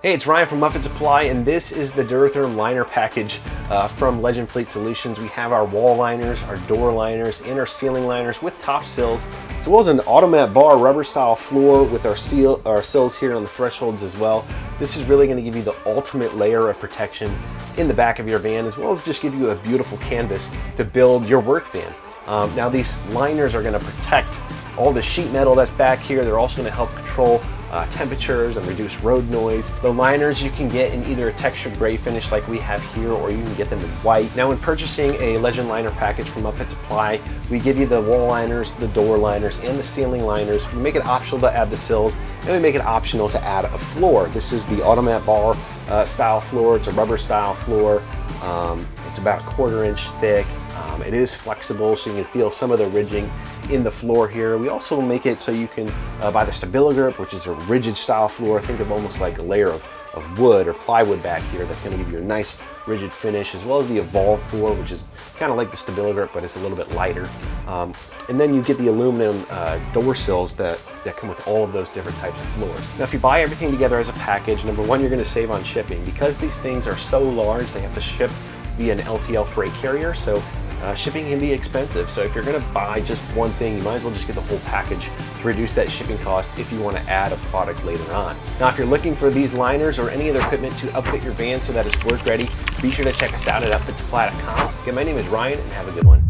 Hey, it's Ryan from Upfit Supply, and this is the Duratherm liner package from Legend Fleet Solutions. We have our wall liners, our door liners, and our ceiling liners with top sills, as well as an automat bar rubber style floor with our sills here on the thresholds as well. This is really going to give you the ultimate layer of protection in the back of your van, as well as just give you a beautiful canvas to build your work van. Now these liners are going to protect all the sheet metal that's back here. They're also going to help control temperatures and reduce road noise. The liners you can get in either a textured gray finish like we have here, or you can get them in white. Now when purchasing a Legend liner package from Upfit Supply, we give you the wall liners, the door liners, and the ceiling liners. We make it optional to add the sills, and we make it optional to add a floor. This is the automat bar style floor. It's a rubber style floor. It's about a 1/4 inch thick. It is flexible, so you can feel some of the ridging in the floor here. We also make it so you can buy the Stabiligrip, which is a rigid style floor. Think of almost like a layer of wood or plywood back here that's going to give you a nice rigid finish, as well as the Evolve floor, which is kind of like the Stabiligrip, but it's a little bit lighter. And then you get the aluminum door sills that come with all of those different types of floors. Now if you buy everything together as a package, number one, you're going to save on shipping. Because these things are so large, they have to ship via an LTL freight carrier, so shipping can be expensive. So if you're going to buy just one thing, you might as well just get the whole package to reduce that shipping cost if you want to add a product later on. Now if you're looking for these liners or any other equipment to upfit your van so that it's work ready, be sure to check us out at upfitsupply.com. Again, my name is Ryan, and have a good one.